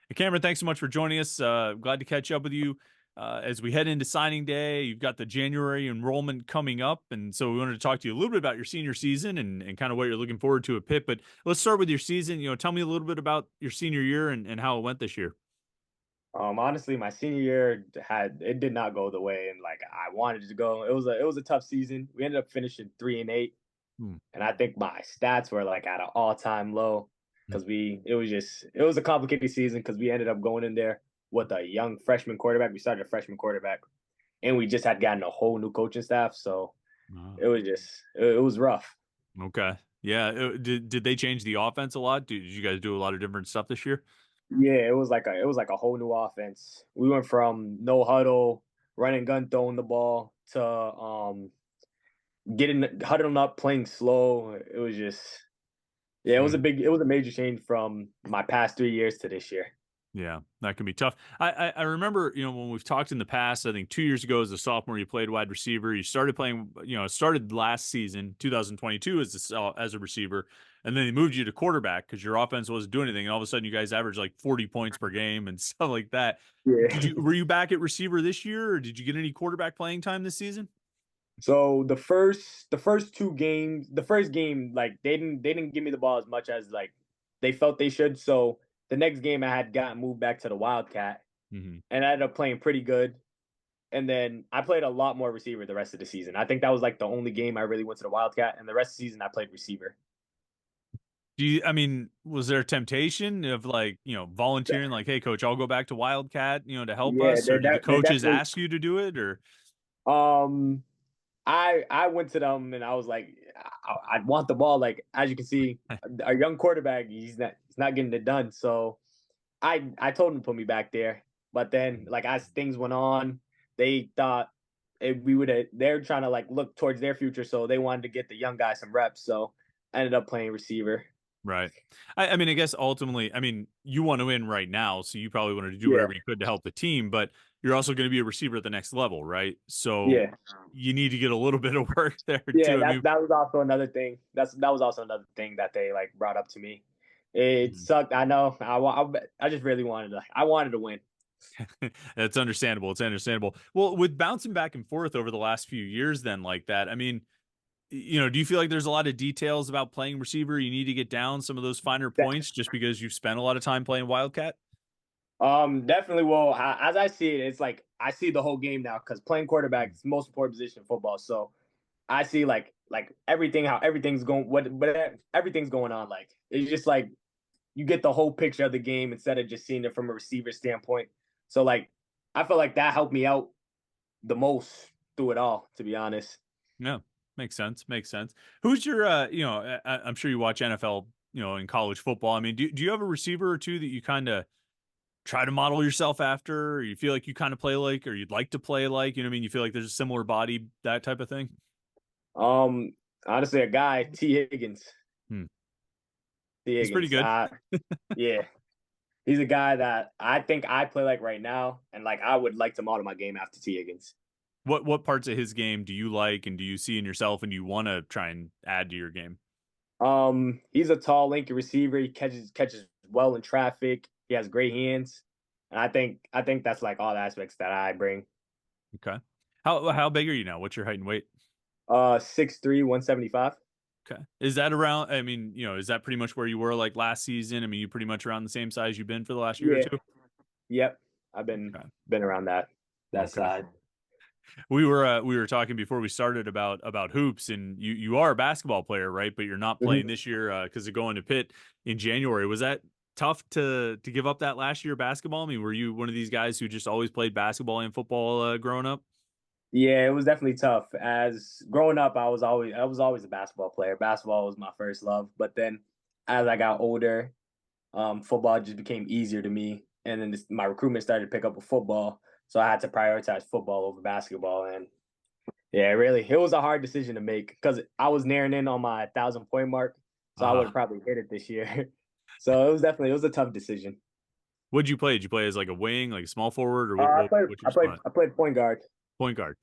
Hey, Cameron, thanks so much for joining us. Glad to catch up with you as we head into signing day. You've got the January enrollment coming up, and so we wanted to talk to you a little bit about your senior season and kind of what you're looking forward to at Pitt. But let's start with your season. Tell me a little bit about your senior year and how it went this year. Honestly, my senior year did not go the way and like I wanted it to go. It was a tough season. We ended up finishing 3-8, Hmm. and I think my stats were like at an all-time low because it was a complicated season because we ended up going in there with a young freshman quarterback. We started a freshman quarterback, and we just had gotten a whole new coaching staff, so Uh, it was rough. okay. Yeah. Did they change the offense a lot? Did you guys do a lot of different stuff this year? Yeah, it was like a whole new offense. We went from no huddle, run and gun, throwing the ball to getting huddling up, playing slow. It was just yeah, it was a major change from my past 3 years to this year. Yeah, that can be tough. I remember, when we've talked in the past, I think 2 years ago as a sophomore, you played wide receiver. You started playing, started last season, 2022, as a receiver, and then they moved you to quarterback because your offense wasn't doing anything. And all of a sudden, you guys averaged like 40 points per game and stuff like that. Yeah. Were you back at receiver this year, or did you get any quarterback playing time this season? So the first two games, the first game, like they didn't give me the ball as much as like they felt they should. So the next game I had gotten moved back to the Wildcat Hmm. and I ended up playing pretty good. And then I played a lot more receiver the rest of the season. I think that was like the only game I really went to the Wildcat, and the rest of the season I played receiver. I mean, was there a temptation of like, volunteering, like, hey, coach, I'll go back to Wildcat, to help Yeah, us, or did the there coaches definitely. ask you to do it, or? Um, I went to them and I was like, I want the ball. Like as you can see, our young quarterback, he's not getting it done. So I told him to put me back there. But then like as things went on, they thought we would they're trying to like look towards their future, so they wanted to get the young guy some reps. So I ended up playing receiver. Right. I mean, I guess ultimately, I mean, you want to win right now, so you probably wanted to do Yeah, whatever you could to help the team, but you're also going to be a receiver at the next level, right? So yeah. you need to get a little bit of work there Yeah, too. I that mean, that was also another thing. That was also another thing that they like brought up to me. It mhm. sucked. I know. I just really wanted to win. That's understandable. It's understandable. Well, with bouncing back and forth over the last few years, then like that, I mean, do you feel like there's a lot of details about playing receiver you need to get down some of those finer That, points just because you've spent a lot of time playing Wildcat? definitely. Well, as I see it, it's like I see the whole game now because playing quarterback is the most important position in football. So I see like everything, how everything's going, what everything's going on. Like it's just like you get the whole picture of the game instead of just seeing it from a receiver standpoint. So like I feel like that helped me out the most through it all, to be honest. No, makes sense. Makes sense. Who's your, I'm sure you watch NFL, in college football. I mean, do you have a receiver or two that you kind of try to model yourself after, or you feel like you kind of play like, or you'd like to play like, what I mean? You feel like there's a similar body, that type of thing? Um, honestly, a guy T Higgins, Hmm. T He's pretty Higgins. good. Yeah, he's a guy that I think I play like right now, and like I would like to model my game after T Higgins. What parts of his game do you like and do you see in yourself and you want to try and add to your game? He's a tall, lanky receiver. He catches well in traffic. He has great hands, and I think that's like all the aspects that I bring. Okay. How big are you now? What's your height and weight? 6'3", 175. Okay. Is that around, I mean, is that pretty much where you were like last season? I mean, you pretty much around the same size you've been for the last year or Yeah, two? yep. I've been Okay. been around that Okay. side. We were talking before we started about hoops, and you are a basketball player, right? But you're not playing Mhm. this year because of going to Pitt in January. Was that tough to give up that last year of basketball? I mean, were you one of these guys who just always played basketball and football growing up? Yeah, it was definitely tough. As growing up, I was always a basketball player. Basketball was my first love. But then as I got older, football just became easier to me. And then my recruitment started to pick up with football. So I had to prioritize football over basketball. And yeah, really, it was a hard decision to make because I was nearing in on my 1,000 point mark. So I would Uh, have probably hit it this year. So it was a tough decision. what'd you play? Did you play as like a wing, like a small forward, or Uh, what? I What? played What's your I played spot? I played point guard. Point guard.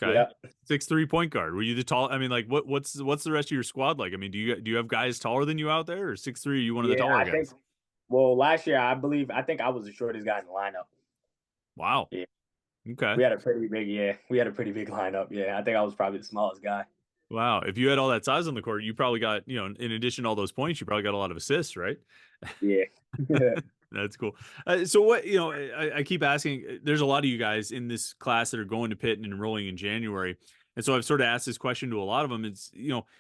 Okay. Yeah. 6'3" point guard. Were you the tall? I mean, like, what's the rest of your squad like? I mean, do you have guys taller than you out there, or 6'3"? Are you one of the Yeah, taller I think guys? Well, last year I think I was the shortest guy in the lineup. Wow. Yeah, Okay. we had a pretty big we had a pretty big lineup. Yeah, I think I was probably the smallest guy. Wow. If you had all that size on the court, you probably got, in addition to all those points, you probably got a lot of assists, right? Yeah. That's cool. So what, I keep asking, there's a lot of you guys in this class that are going to Pitt and enrolling in January. And so I've sort of asked this question to a lot of them. It's,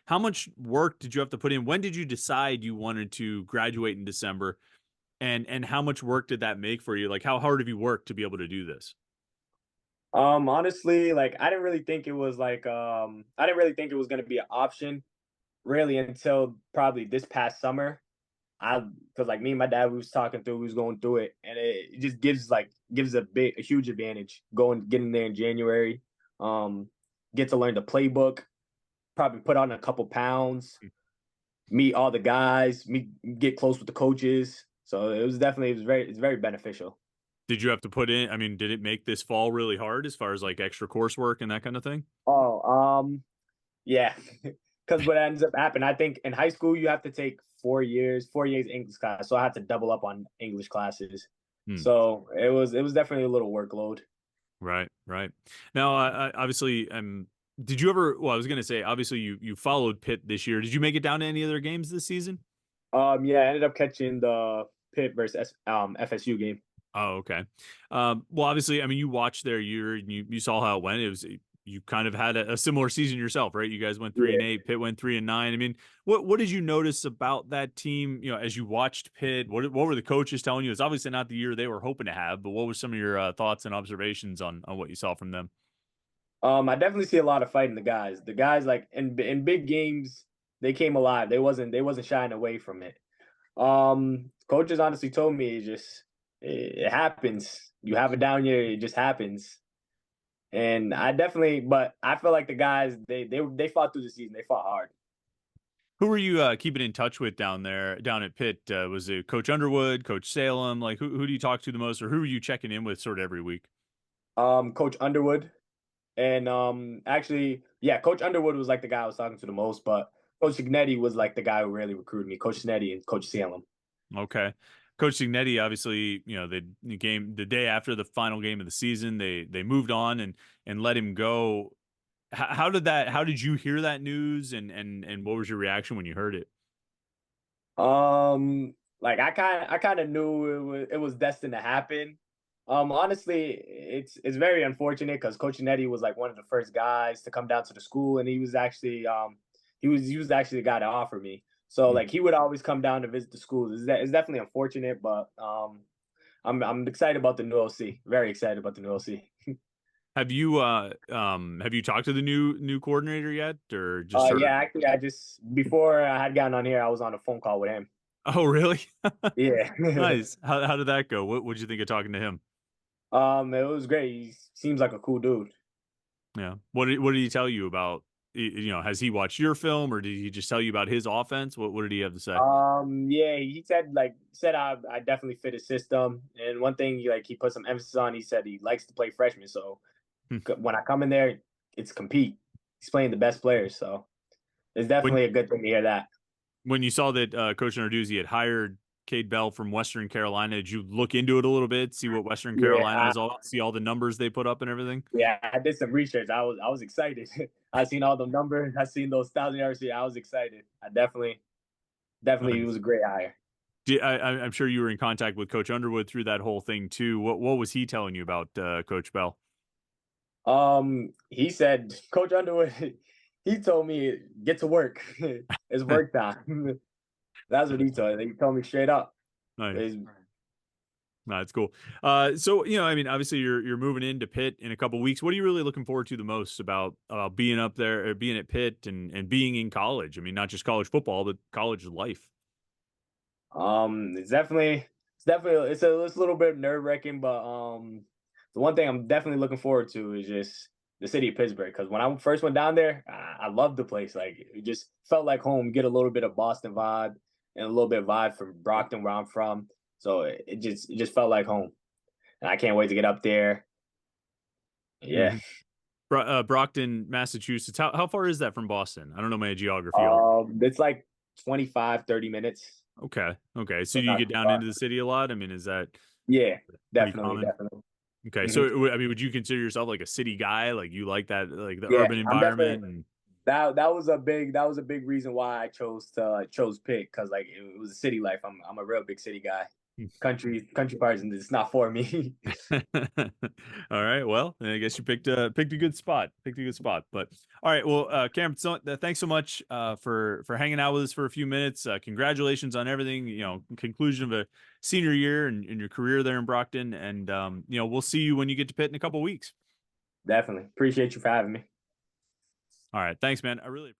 how much work did you have to put in? When did you decide you wanted to graduate in December? And how much work did that make for you? Like, how hard have you worked to be able to do this? Honestly, like I didn't really think it was I didn't really think it was gonna be an option really until probably this past summer. I because like me and my dad, we was talking through, we was going through it, and it just gives a huge advantage getting there in January. Um, get to learn the playbook, probably put on a couple pounds, meet all the guys, get close with the coaches. So it's very beneficial. Did you have to put in, I mean, did it make this fall really hard as far as like extra coursework and that kind of thing? Oh, yeah, because what ends up happening, I think in high school you have to take 4 years English class. So I had to double up on English classes. Hmm. So it was definitely a little workload. Right, right. Now, obviously, did you ever? Well, I was going to say, obviously, you followed Pitt this year. Did you make it down to any other games this season? Yeah, I ended up catching the Pitt versus FSU game. Oh, okay. Well, obviously, I mean, you watched their year and you saw how it went. It was you kind of had a similar season yourself, right? You guys went three and Yeah. eight. Pitt went 3-9. I mean, what did you notice about that team? As you watched Pitt, what were the coaches telling you? It's obviously not the year they were hoping to have, but what were some of your thoughts and observations on what you saw from them? I definitely see a lot of fight in the guys. The guys like in big games, they came alive. They wasn't shying away from it. Coaches honestly told me it happens. You have a down year, it just happens. And but I feel like the guys they fought through the season. They fought hard. Who were you keeping in touch with down there, down at Pitt? Was it Coach Underwood, Coach Salem? Like, who do you talk to the most, or who are you checking in with sort of every week? Coach Underwood and actually, yeah, Coach Underwood was like the guy I was talking to the most, but Coach Signetti was like the guy who really recruited me. Coach Signetti and Coach Salem. Okay. Coach Signetti, obviously, the day after the final game of the season, they moved on and let him go. How did you hear that news and what was your reaction when you heard it? Like I kind of knew it was destined to happen. Honestly, it's very unfortunate because Coach Netti was like one of the first guys to come down to the school, and he was actually the guy to offer me. So Hmm. like he would always come down to visit the schools. It's definitely unfortunate, but I'm excited about the new OC. Very excited about the new OC. Have you talked to the new coordinator yet or just sort of? Yeah, actually, I just before I had gotten on here, I was on a phone call with him. Oh, really? Yeah. Nice. How did that go? What'd you think of talking to him? It was great. He seems like a cool dude. Yeah. What did he tell you about? Has he watched your film or did he just tell you about his offense? What did he have to say? Yeah, he said I definitely fit his system. And one thing he put some emphasis on, he said he likes to play freshmen. So Hmm. when I come in there, it's compete. He's playing the best players, so it's When definitely a good thing to hear that. when you saw that Coach Narduzzi had hired Cade Bell from Western Carolina, did you look into it a little bit, see what Western Yeah, Carolina is all, see all the numbers they put up and everything? yeah, I did some research. I was excited. I seen all the numbers. I seen those 1,000 yards. I was excited. I definitely it Nice. was a great hire. I'm sure you were in contact with Coach Underwood through that whole thing too. What was he telling you about Coach Bell? He said Coach Underwood. He told me get to work. It's work time. That's what he Nice. told me. He told me straight up. Nice. It's, No, that's cool. So I mean, obviously you're moving into Pitt in a couple weeks. What are you really looking forward to the most about being up there, or being at Pitt, and being in college? I mean, not just college football, but college life. it's a little bit nerve wracking, but the one thing I'm definitely looking forward to is just the city of Pittsburgh. Because when I first went down there, I loved the place. Like it just felt like home. Get a little bit of Boston vibe and a little bit of vibe from Brockton, where I'm from. So it just felt like home, and I can't wait to get up there. Yeah. Hmm. Brockton, Massachusetts. How far is that from Boston? I don't know my geography all. It's like 25, 30 minutes. Okay. Okay. So so do you not get too down far. into the city a lot? I mean, is that Yeah, pretty definitely, common? definitely. Okay. Hmm. So, I mean, would you consider yourself like a city guy? Like you like that, like the Yeah, urban I'm definitely environment and that was a big reason why I chose Pitt because like it was a city life. I'm a real big city guy. Country parts and it's not for me. all right. Well, I guess you picked a good spot. Picked a good spot. But all right. Well, Cameron, so, thanks so much for hanging out with us for a few minutes. Congratulations on everything. You know, conclusion of a senior year and in your career there in Brockton. And you know, we'll see you when you get to Pitt in a couple weeks. Definitely appreciate you for having me. All right. Thanks, man. I really